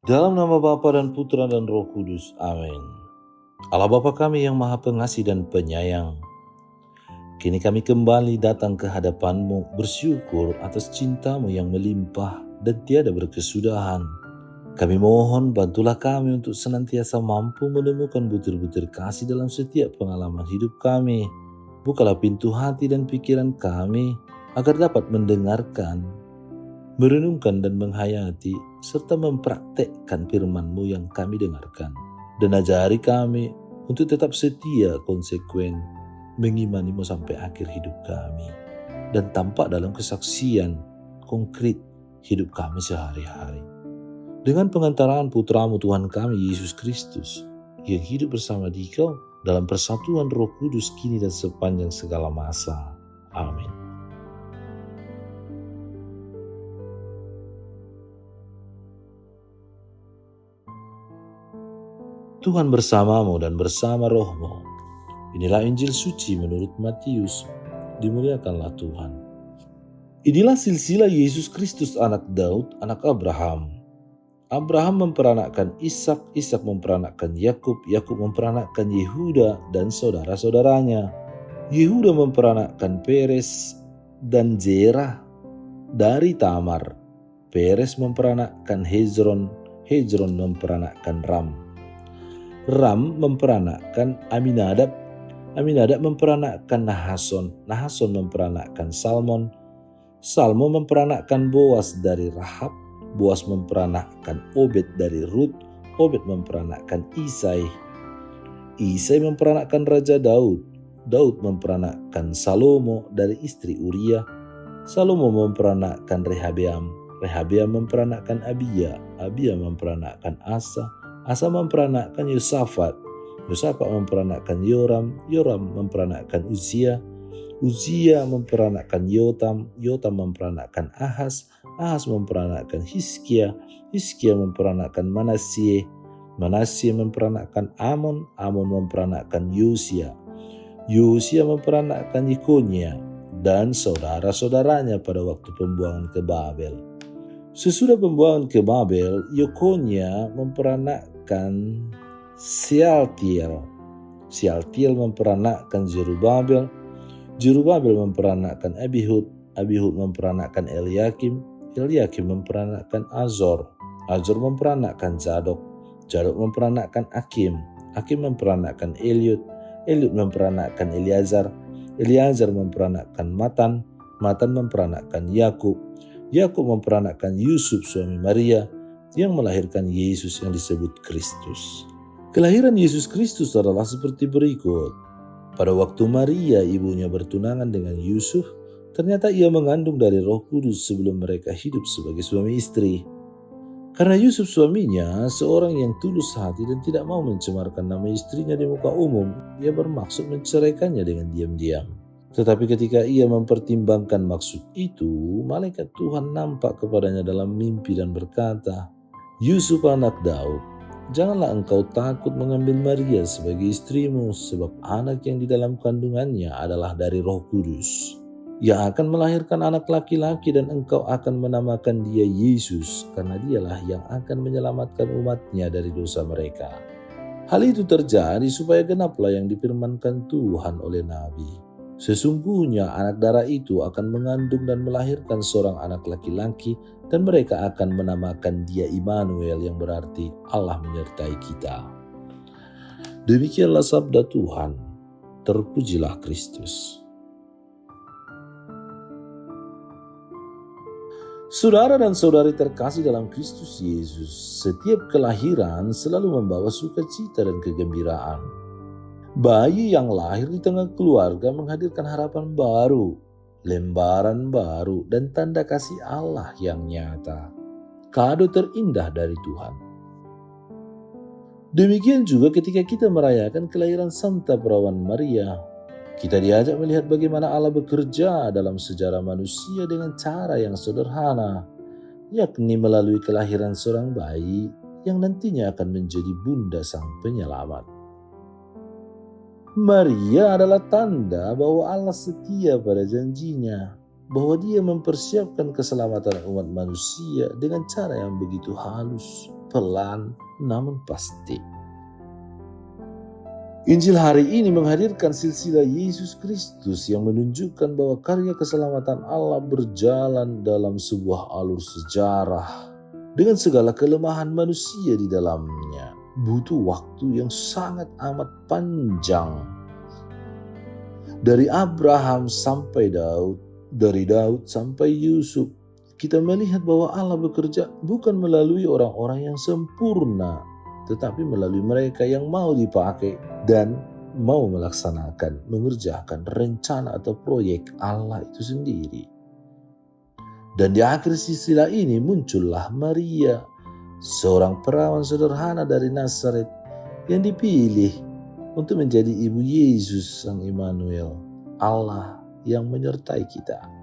Dalam nama Bapa dan Putra dan Roh Kudus. Amin. Allah Bapa kami yang Maha Pengasih dan Penyayang, kini kami kembali datang ke hadapan-Mu bersyukur atas cinta-Mu yang melimpah dan tiada berkesudahan. Kami mohon bantulah kami untuk senantiasa mampu menemukan butir-butir kasih dalam setiap pengalaman hidup kami. Bukalah pintu hati dan pikiran kami agar dapat mendengarkan, merenungkan dan menghayati, serta mempraktekkan firman-Mu yang kami dengarkan. Dan ajari kami untuk tetap setia, konsekuen, mengimani-Mu sampai akhir hidup kami, dan tampak dalam kesaksian konkret hidup kami sehari-hari. Dengan pengantaraan Putra-Mu Tuhan kami, Yesus Kristus, yang hidup bersama Dikau dalam persatuan Roh Kudus kini dan sepanjang segala masa. Amin. Tuhan bersamamu dan bersama rohmu. Inilah Injil suci menurut Matius. Dimuliakanlah Tuhan. Inilah silsilah Yesus Kristus anak Daud, anak Abraham. Abraham memperanakkan Ishak, Ishak memperanakkan Yakub, Yakub memperanakkan Yehuda dan saudara-saudaranya. Yehuda memperanakkan Peres dan Zerah dari Tamar. Peres memperanakkan Hezron, Hezron memperanakkan Ram. Ram memperanakkan Aminadab, Aminadab memperanakkan Nahason, Nahason memperanakkan Salmon, Salmon memperanakkan Boas dari Rahab, Boas memperanakkan Obed dari Rut, Obed memperanakkan Isai, Isai memperanakkan Raja Daud, Daud memperanakkan Salomo dari istri Uria, Salomo memperanakkan Rehabeam, Rehabeam memperanakkan Abia, Abia memperanakkan Asa, Asa memperanakkan Yosafat, Yosafat memperanakkan Yoram, Yoram memperanakkan Uzia, Uzia memperanakkan Yotam, Yotam memperanakkan Ahaz, Ahaz memperanakkan Hizkia, Hizkia memperanakkan Manasye, Manasye memperanakkan Amon, Amon memperanakkan Yosia, Yosia memperanakkan Yekonia dan saudara-saudaranya pada waktu pembuangan ke Babel. Sesudah pembuangan ke Babel, Yekonia memperanakkan Sealtiel, Sealtiel memperanakkan Zerubabel, Zerubabel memperanakkan Abihud, Abihud memperanakkan Eliakim, Eliakim memperanakkan Azor, Azor memperanakkan Zadok, Zadok memperanakkan Akim, Akim memperanakkan Eliud, Eliud memperanakkan Eleazar, Eleazar memperanakkan Matan, Matan memperanakkan Yakub, Yakub memperanakkan Yusuf suami Maria yang melahirkan Yesus yang disebut Kristus. Kelahiran Yesus Kristus adalah seperti berikut. Pada waktu Maria ibunya bertunangan dengan Yusuf, ternyata ia mengandung dari Roh Kudus sebelum mereka hidup sebagai suami istri. Karena Yusuf suaminya seorang yang tulus hati dan tidak mau mencemarkan nama istrinya di muka umum, ia bermaksud menceraikannya dengan diam-diam. Tetapi ketika ia mempertimbangkan maksud itu, malaikat Tuhan nampak kepadanya dalam mimpi dan berkata, "Yusuf anak Daud, janganlah engkau takut mengambil Maria sebagai istrimu, sebab anak yang di dalam kandungannya adalah dari Roh Kudus. Ia akan melahirkan anak laki-laki dan engkau akan menamakan dia Yesus, karena dialah yang akan menyelamatkan umatnya dari dosa mereka." Hal itu terjadi supaya genaplah yang difirmankan Tuhan oleh Nabi. Sesungguhnya anak darah itu akan mengandung dan melahirkan seorang anak laki-laki, dan mereka akan menamakan dia Immanuel, yang berarti Allah menyertai kita. Demikianlah sabda Tuhan. Terpujilah Kristus. Saudara dan saudari terkasih dalam Kristus Yesus, setiap kelahiran selalu membawa sukacita dan kegembiraan. Bayi yang lahir di tengah keluarga menghadirkan harapan baru, lembaran baru, dan tanda kasih Allah yang nyata. Kado terindah dari Tuhan. Demikian juga ketika kita merayakan kelahiran Santa Perawan Maria, kita diajak melihat bagaimana Allah bekerja dalam sejarah manusia dengan cara yang sederhana, yakni melalui kelahiran seorang bayi yang nantinya akan menjadi bunda sang penyelamat. Maria adalah tanda bahwa Allah setia pada janjinya. bahwa Dia mempersiapkan keselamatan umat manusia dengan cara yang begitu halus, pelan, namun pasti. Injil hari ini menghadirkan silsilah Yesus Kristus yang menunjukkan bahwa karya keselamatan Allah berjalan dalam sebuah alur sejarah dengan segala kelemahan manusia di dalamnya. Butuh waktu yang sangat amat panjang. Dari Abraham sampai Daud, dari Daud sampai Yusuf, kita melihat bahwa Allah bekerja bukan melalui orang-orang yang sempurna, tetapi melalui mereka yang mau dipakai dan mau melaksanakan, mengerjakan rencana atau proyek Allah itu sendiri. Dan di akhir silsilah ini muncullah Maria, seorang perawan sederhana dari Nazaret yang dipilih untuk menjadi ibu Yesus Sang Immanuel, Allah yang menyertai kita.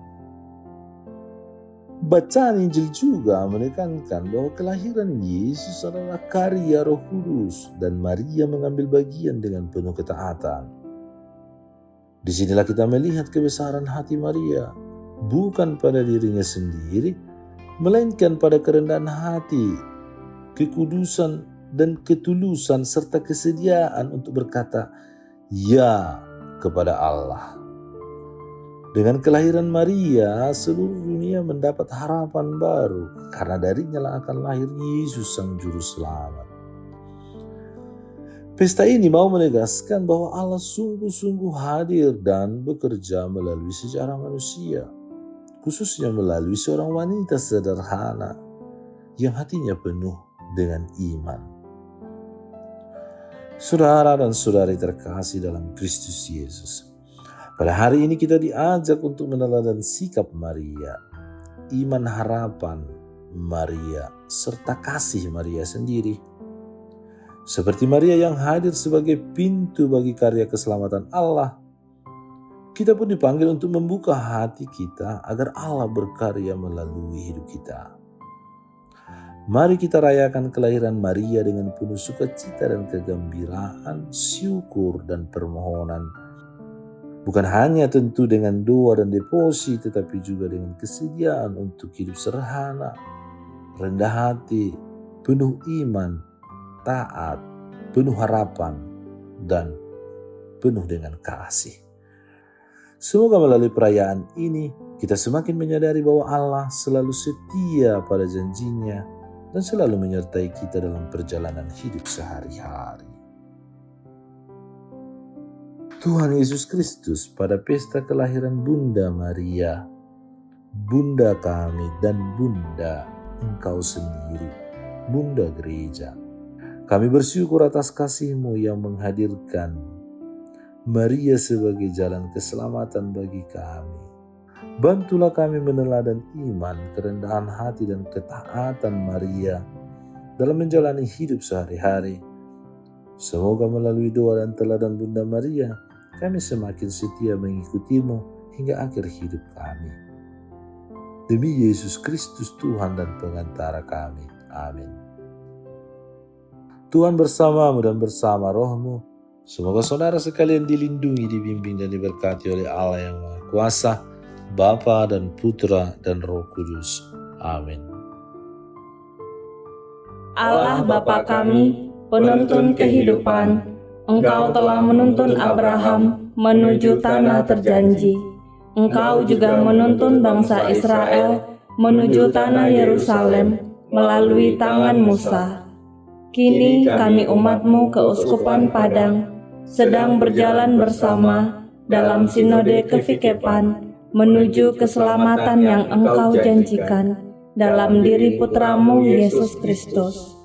Bacaan Injil juga menekankan bahwa kelahiran Yesus adalah karya Roh Kudus dan Maria mengambil bagian dengan penuh ketaatan. Disinilah kita melihat kebesaran hati Maria, bukan pada dirinya sendiri, melainkan pada kerendahan hati, kekudusan dan ketulusan serta kesediaan untuk berkata ya kepada Allah. Dengan kelahiran Maria, seluruh dunia mendapat harapan baru karena darinya lah akan lahir Yesus Sang Juru Selamat. Pesta ini mau menegaskan bahwa Allah sungguh-sungguh hadir dan bekerja melalui sejarah manusia, khususnya melalui seorang wanita sederhana yang hatinya penuh dengan iman. Saudara dan saudari terkasih dalam Kristus Yesus, pada hari ini kita diajak untuk meneladan sikap Maria, iman harapan Maria, serta kasih Maria sendiri. Seperti Maria yang hadir sebagai pintu bagi karya keselamatan Allah, kita pun dipanggil untuk membuka hati kita agar Allah berkarya melalui hidup kita. Mari kita rayakan kelahiran Maria dengan penuh sukacita dan kegembiraan, syukur dan permohonan. Bukan hanya tentu dengan doa dan devosi, tetapi juga dengan kesediaan untuk hidup sederhana, rendah hati, penuh iman, taat, penuh harapan, dan penuh dengan kasih. Semoga melalui perayaan ini, kita semakin menyadari bahwa Allah selalu setia pada janjinya dan selalu menyertai kita dalam perjalanan hidup sehari-hari. Tuhan Yesus Kristus pada pesta kelahiran Bunda Maria, Bunda kami dan Bunda Engkau sendiri, Bunda Gereja. Kami bersyukur atas kasih-Mu yang menghadirkan Maria sebagai jalan keselamatan bagi kami. Bantulah kami meneladan iman, kerendahan hati dan ketaatan Maria dalam menjalani hidup sehari-hari. Semoga melalui doa dan teladan Bunda Maria, kami semakin setia mengikuti-Mu hingga akhir hidup kami. Demi Yesus Kristus Tuhan dan pengantara kami. Amin. Tuhan bersamamu dan bersama rohmu. Semoga saudara sekalian dilindungi, dibimbing dan diberkati oleh Allah yang Maha Kuasa, Bapa dan Putra dan Roh Kudus. Amin. Allah Bapa kami, penuntun kehidupan, Engkau telah menuntun Abraham menuju tanah terjanji. Engkau juga menuntun bangsa Israel menuju tanah Yerusalem melalui tangan Musa. Kini kami umat-Mu keuskupan Padang sedang berjalan bersama dalam sinode kefikepan menuju keselamatan yang Engkau janjikan dalam diri Putra-Mu Yesus Kristus.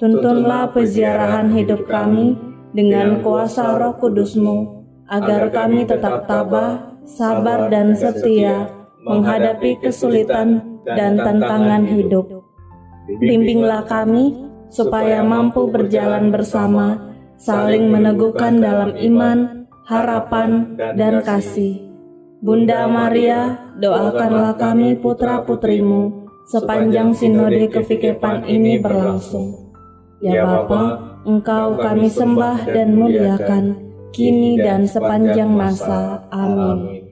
Tuntunlah peziarahan hidup kami dengan kuasa Roh Kudus-Mu, agar kami tetap tabah, sabar dan setia menghadapi kesulitan dan tantangan hidup. Bimbinglah kami supaya mampu berjalan bersama, saling meneguhkan dalam iman, harapan, dan kasih. Bunda Maria, doakanlah kami putra-putrimu sepanjang sinode kefikepan ini berlangsung. Ya Bapa, Engkau kami sembah dan muliakan, kini dan sepanjang masa. Amin.